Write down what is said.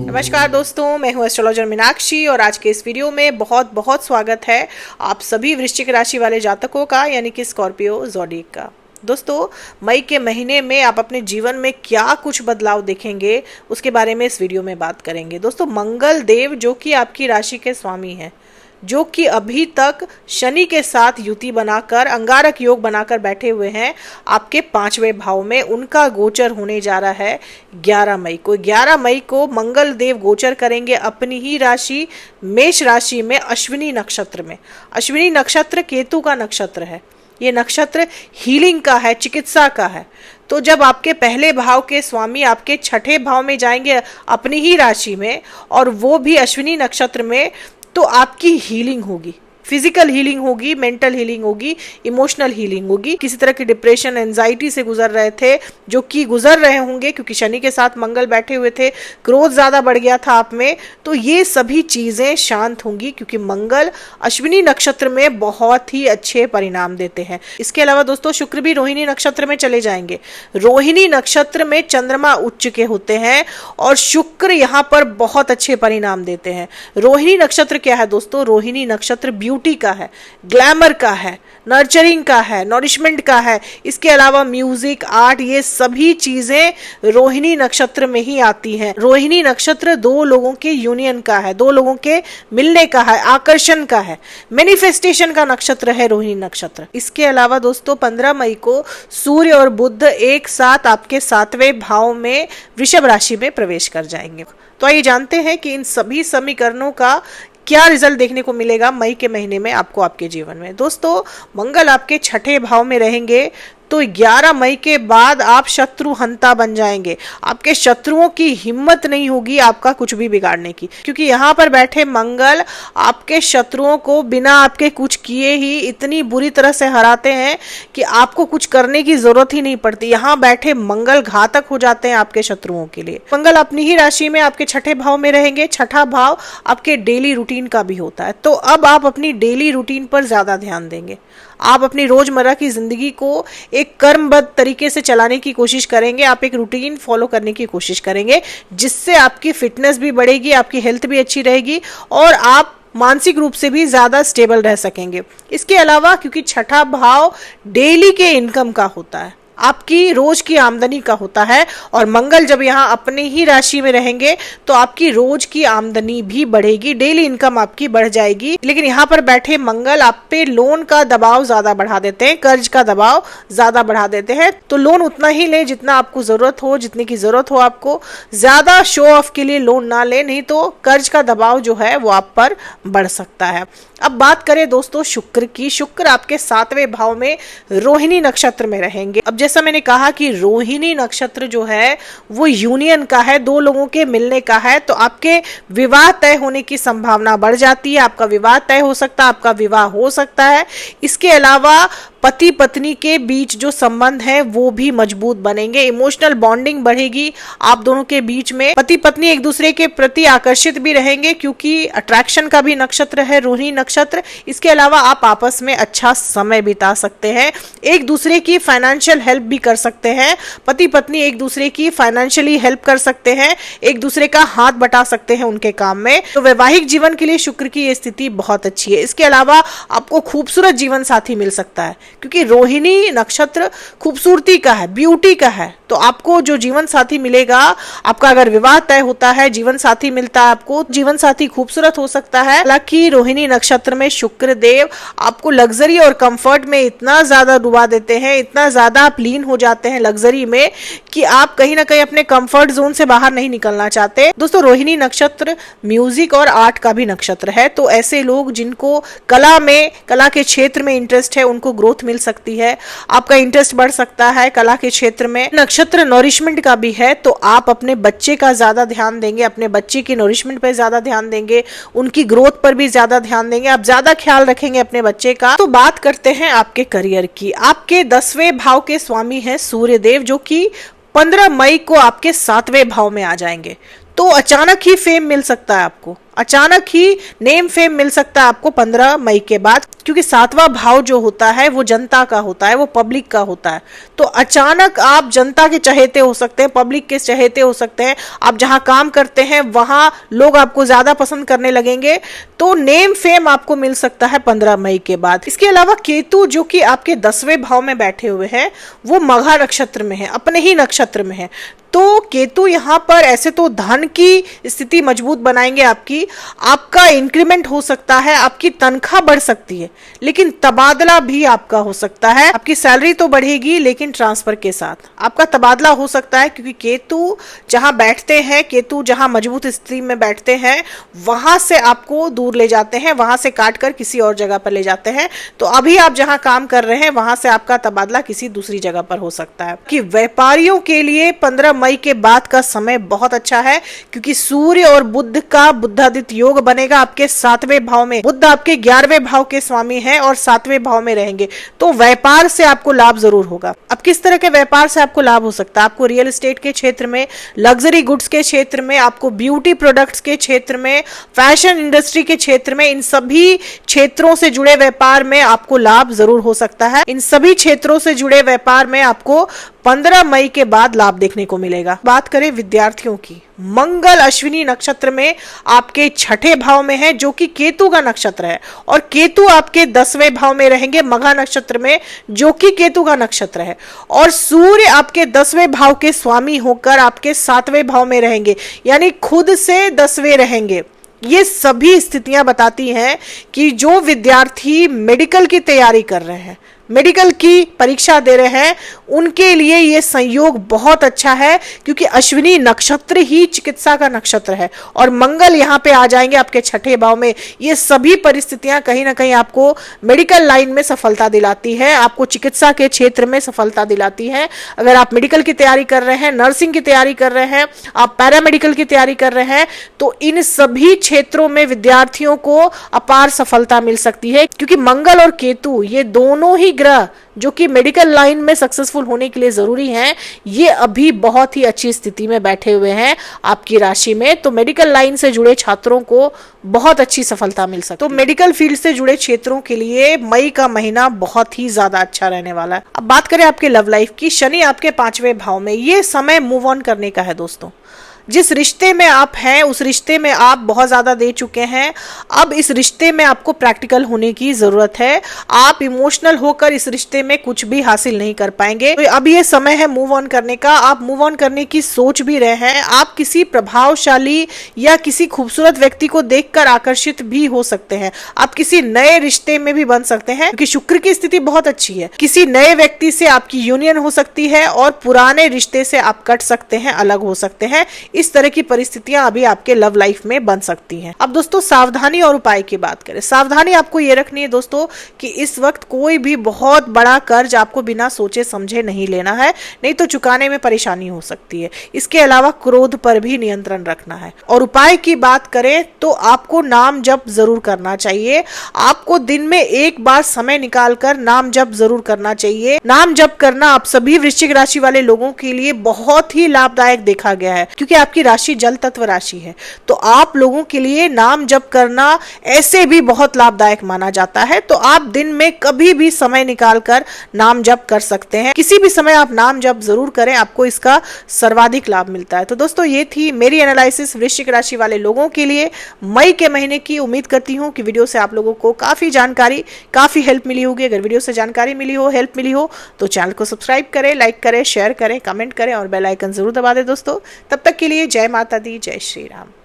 नमस्कार दोस्तों, मैं हूं एस्ट्रोलॉजर मीनाक्षी और आज के इस वीडियो में बहुत बहुत स्वागत है आप सभी वृश्चिक राशि वाले जातकों का, यानी कि स्कॉर्पियो ज़ोडिएक का। दोस्तों, मई के महीने में आप अपने जीवन में क्या कुछ बदलाव देखेंगे उसके बारे में इस वीडियो में बात करेंगे। दोस्तों, मंगल देव जो कि आपकी राशि के स्वामी हैं, जो कि अभी तक शनि के साथ युति बनाकर अंगारक योग बनाकर बैठे हुए हैं आपके 5वें भाव में, उनका गोचर होने जा रहा है 11 मई को। 11 मई को मंगल देव गोचर करेंगे अपनी ही राशि मेष राशि में, अश्विनी नक्षत्र में। अश्विनी नक्षत्र केतु का नक्षत्र है। ये नक्षत्र हीलिंग का है, चिकित्सा का है। तो जब आपके पहले भाव के स्वामी आपके छठे भाव में जाएंगे अपनी ही राशि में, और वो भी अश्विनी नक्षत्र में, तो आपकी हीलिंग होगी, फिजिकल हीलिंग होगी, मेंटल हीलिंग होगी, इमोशनल हीलिंग होगी। किसी तरह की डिप्रेशन, एंजाइटी से गुजर रहे थे, जो कि गुजर रहे होंगे क्योंकि शनि के साथ मंगल बैठे हुए थे, क्रोध ज्यादा बढ़ गया था आप में, तो ये सभी चीजें शांत होंगी क्योंकि मंगल अश्विनी नक्षत्र में बहुत ही अच्छे परिणाम देते हैं। इसके अलावा दोस्तों, शुक्र भी रोहिणी नक्षत्र में चले जाएंगे। रोहिणी नक्षत्र में चंद्रमा उच्च के होते हैं और शुक्र यहाँ पर बहुत अच्छे परिणाम देते हैं। रोहिणी नक्षत्र क्या है दोस्तों? रोहिणी नक्षत्र ब्यूटी का है, ग्लैमर का है, नर्चरिंग का है, नॉरिशमेंट का है। इसके अलावा म्यूजिक, आर्ट, ये सभी चीजें रोहिणी नक्षत्र में ही आती हैं। रोहिणी नक्षत्र दो लोगों के यूनियन का है, दो लोगों के मिलने का है, आकर्षण का है, मैनिफेस्टेशन का नक्षत्र है रोहिणी नक्षत्र। इसके अलावा दोस्तों, 15 मई को सूर्य और बुध एक साथ आपके 7वें भाव में वृषभ राशि में प्रवेश कर जाएंगे। तो आइए जानते हैं कि इन सभी समीकरणों का क्या रिजल्ट देखने को मिलेगा मई के महीने में आपको आपके जीवन में। दोस्तों, मंगल आपके छठे भाव में रहेंगे तो 11 मई के बाद आप शत्रु हंता बन जाएंगे। आपके शत्रुओं की हिम्मत नहीं होगी आपका कुछ भी बिगाड़ने की, क्योंकि यहाँ पर बैठे मंगल आपके शत्रुओं को बिना आपके कुछ किए ही इतनी बुरी तरह से हराते हैं कि आपको कुछ करने की जरूरत ही नहीं पड़ती। यहाँ बैठे मंगल घातक हो जाते हैं आपके शत्रुओं के लिए। मंगल अपनी ही राशि में आपके छठे भाव में रहेंगे। छठा भाव आपके डेली रूटीन का भी होता है। तो अब आप अपनी डेली रूटीन पर ज्यादा ध्यान देंगे। आप अपनी रोजमर्रा की जिंदगी को एक कर्मबद्ध तरीके से चलाने की कोशिश करेंगे। आप एक रूटीन फॉलो करने की कोशिश करेंगे, जिससे आपकी फिटनेस भी बढ़ेगी, आपकी हेल्थ भी अच्छी रहेगी और आप मानसिक रूप से भी ज्यादा स्टेबल रह सकेंगे। इसके अलावा क्योंकि छठा भाव डेली के इनकम का होता है, आपकी रोज की आमदनी का होता है, और मंगल जब यहाँ अपनी ही राशि में रहेंगे तो आपकी रोज की आमदनी भी बढ़ेगी, डेली इनकम आपकी बढ़ जाएगी। लेकिन यहाँ पर बैठे मंगल आप पे लोन का दबाव ज्यादा बढ़ा देते हैं, कर्ज का दबाव ज्यादा बढ़ा देते हैं। तो लोन उतना ही लें जितना आपको जरूरत हो, जितने की जरूरत हो आपको। ज्यादा शो ऑफ के लिए लोन ना लें, नहीं तो कर्ज का दबाव जो है वो आप पर बढ़ सकता है। अब बात करें दोस्तों शुक्र की। शुक्र आपके 7वें भाव में रोहिणी नक्षत्र में रहेंगे। अब जैसा मैंने कहा कि रोहिणी नक्षत्र जो है वो यूनियन का है, दो लोगों के मिलने का है, तो आपके विवाह तय होने की संभावना बढ़ जाती है। आपका विवाह तय हो सकता है, आपका विवाह हो सकता है। इसके अलावा पति पत्नी के बीच जो संबंध है वो भी मजबूत बनेंगे, इमोशनल बॉन्डिंग बढ़ेगी आप दोनों के बीच में। पति पत्नी एक दूसरे के प्रति आकर्षित भी रहेंगे क्योंकि अट्रैक्शन का भी नक्षत्र है रोहिणी नक्षत्र। इसके अलावा आप आपस में अच्छा समय बिता सकते हैं, एक दूसरे की फाइनेंशियल हेल्प भी कर सकते हैं। पति पत्नी एक दूसरे की फाइनेंशियली हेल्प कर सकते हैं, एक दूसरे का हाथ बटा सकते हैं उनके काम में। तो वैवाहिक जीवन के लिए शुक्र की ये स्थिति बहुत अच्छी है। इसके अलावा आपको खूबसूरत जीवन साथी मिल सकता है, क्योंकि रोहिणी नक्षत्र खूबसूरती का है, ब्यूटी का है। तो आपको जो जीवन साथी मिलेगा, आपका अगर विवाह तय होता है, जीवन साथी मिलता है आपको, जीवन साथी खूबसूरत हो सकता है। हालांकि रोहिणी नक्षत्र में शुक्र देव आपको लग्जरी और कंफर्ट में इतना ज्यादा डुबा देते हैं, इतना ज्यादा आप लीन हो जाते हैं लग्जरी में कि आप कहीं ना कहीं अपने कंफर्ट जोन से बाहर नहीं निकलना चाहते। दोस्तों, रोहिणी नक्षत्र म्यूजिक और आर्ट का भी नक्षत्र है। तो ऐसे लोग जिनको कला में, कला के क्षेत्र में इंटरेस्ट है, उनको ग्रोथ मिल सकती है, आपका इंटरेस्ट बढ़ सकता है कला के क्षेत्र में। नक्षत्र नॉरिशमेंट का भी है, तो आप अपने बच्चे का ज्यादा ध्यान देंगे, अपने बच्चे की नॉरिशमेंट पर ज्यादा ध्यान देंगे, उनकी ग्रोथ पर भी ज्यादा ध्यान देंगे, आप ज्यादा ख्याल रखेंगे अपने बच्चे का। तो बात करते हैं आपके करियर की। आपके 10वें भाव के स्वामी हैं सूर्य देव, जो कि 15 मई को आपके 7वें भाव में आ जाएंगे। तो अचानक ही फेम मिल सकता है आपको, अचानक ही नेम फेम मिल सकता है आपको 15 मई के बाद, क्योंकि 7वां भाव जो होता है वो जनता का होता है, वो पब्लिक का होता है। तो अचानक आप जनता के चहेते हो सकते हैं, पब्लिक के चहेते हो सकते हैं, आप जहां काम करते हैं वहां लोग आपको ज्यादा पसंद करने लगेंगे। तो नेम फेम आपको मिल सकता है 15 मई के बाद। इसके अलावा केतु जो कि आपके 10वें भाव में बैठे हुए हैं, वो मघा नक्षत्र में है, अपने ही नक्षत्र में है। तो केतु यहाँ पर ऐसे तो धन की स्थिति मजबूत बनाएंगे आपकी, आपका इंक्रीमेंट हो सकता है, आपकी तनख्वाह बढ़ सकती है, लेकिन तबादला भी आपका हो सकता है। आपकी सैलरी तो बढ़ेगी लेकिन ट्रांसफर के साथ आपका तबादला हो सकता है, क्योंकि केतु जहां बैठते हैं, केतु जहां मजबूत स्थिति में बैठते हैं, वहां से आपको दूर ले जाते हैं, वहां से काट कर किसी और जगह पर ले जाते हैं। तो अभी आप जहां काम कर रहे हैं वहां से आपका तबादला किसी दूसरी जगह पर हो सकता है। कि व्यापारियों के लिए 15 मई के बाद का समय बहुत अच्छा है, क्योंकि सूर्य और बुध का बुधादित्य योग बनेगा आपके 7वें भाव में। बुध आपके 11वें भाव के स्वामी हैं और 7वें भाव में रहेंगे, तो व्यापार से आपको लाभ जरूर होगा। अब किस तरह के व्यापार से आपको लाभ हो सकता है? आपको रियल एस्टेट के क्षेत्र में, लग्जरी गुड्स के क्षेत्र में, आपको ब्यूटी प्रोडक्ट्स के क्षेत्र में, फैशन इंडस्ट्री के क्षेत्र में, इन सभी क्षेत्रों से जुड़े व्यापार में आपको लाभ जरूर हो सकता है। इन सभी क्षेत्रों से जुड़े व्यापार में आपको 15 मई के बाद लाभ देखने को मिलेगा। बात करें विद्यार्थियों की, मंगल अश्विनी नक्षत्र में आपके 6ठे भाव में है, जो कि केतु का नक्षत्र है, और केतु आपके 10वें भाव में रहेंगे मघा नक्षत्र में, जो कि केतु का नक्षत्र है, और सूर्य आपके 10वें भाव के स्वामी होकर आपके 7वें भाव में रहेंगे, यानी खुद से 10वें रहेंगे। ये सभी स्थितियां बताती हैं कि जो विद्यार्थी मेडिकल की तैयारी कर रहे हैं, मेडिकल की परीक्षा दे रहे हैं, उनके लिए ये संयोग बहुत अच्छा है, क्योंकि अश्विनी नक्षत्र ही चिकित्सा का नक्षत्र है और मंगल यहाँ पे आ जाएंगे आपके 6ठे भाव में। ये सभी परिस्थितियां कहीं ना कहीं आपको मेडिकल लाइन में सफलता दिलाती है, आपको चिकित्सा के क्षेत्र में सफलता दिलाती है। अगर आप मेडिकल की तैयारी कर रहे हैं, नर्सिंग की तैयारी कर रहे हैं, आप पैरामेडिकल की तैयारी कर रहे हैं, तो इन सभी क्षेत्रों में विद्यार्थियों को अपार सफलता मिल सकती है, क्योंकि मंगल और केतु ये दोनों ही ग्रह जो कि मेडिकल लाइन में सक्सेसफुल होने के लिए जरूरी हैं, ये अभी बहुत ही अच्छी स्थिति में बैठे हुए हैं आपकी राशि में। तो मेडिकल लाइन से जुड़े छात्रों को बहुत अच्छी सफलता मिल सकती है। तो मेडिकल फील्ड से जुड़े क्षेत्रों के लिए मई का महीना बहुत ही ज्यादा अच्छा रहने वाला है। अब बात करें आपके लव लाइफ की, शनि आपके 5वें भाव में, ये समय मूव ऑन करने का है दोस्तों। जिस रिश्ते में आप हैं उस रिश्ते में आप बहुत ज्यादा दे चुके हैं, अब इस रिश्ते में आपको प्रैक्टिकल होने की जरूरत है। आप इमोशनल होकर इस रिश्ते में कुछ भी हासिल नहीं कर पाएंगे। तो अब ये समय है मूव ऑन करने का। आप मूव ऑन करने की सोच भी रहे हैं, आप किसी प्रभावशाली या किसी खूबसूरत व्यक्ति को देखकर आकर्षित भी हो सकते हैं, आप किसी नए रिश्ते में भी बन सकते हैं, क्योंकि शुक्र की स्थिति बहुत अच्छी है। किसी नए व्यक्ति से आपकी यूनियन हो सकती है और पुराने रिश्ते से आप कट सकते हैं, अलग हो सकते हैं। इस तरह की परिस्थितियां अभी आपके लव लाइफ में बन सकती हैं। अब दोस्तों सावधानी और उपाय की बात करें, सावधानी आपको ये रखनी है दोस्तों कि इस वक्त कोई भी बहुत बड़ा कर्ज आपको बिना सोचे समझे नहीं लेना है, नहीं तो चुकाने में परेशानी हो सकती है। इसके अलावा क्रोध पर भी नियंत्रण रखना है। और उपाय की बात करें तो आपको नाम जप जरूर करना चाहिए। आपको दिन में एक बार समय निकालकर नाम जप जरूर करना चाहिए। नाम जप करना आप सभी वृश्चिक राशि वाले लोगों के लिए बहुत ही लाभदायक देखा गया है, क्योंकि आपकी राशि जल तत्व राशि है। तो आप लोगों के लिए नाम जप करना ऐसे भी बहुत लाभदायक माना जाता है। तो आप दिन में कभी भी समय निकालकर नाम जप कर सकते हैं। किसी भी समय आप नाम जप जरूर करें, आपको इसका सर्वाधिक लाभ मिलता है। तो दोस्तों ये थी मेरी एनालिसिस वृश्चिक राशि वाले लोगों के लिए मई के महीने की। उम्मीद करती हूँ कि वीडियो से आप लोगों को काफी जानकारी, काफी हेल्प मिली होगी। अगर वीडियो से जानकारी मिली हो, हेल्प मिली हो, तो चैनल को सब्सक्राइब करें, लाइक करें, शेयर करें, कमेंट करें और बेल आइकन जरूर दबा दें दोस्तों। तब तक के लिए जय माता दी, जय श्री राम।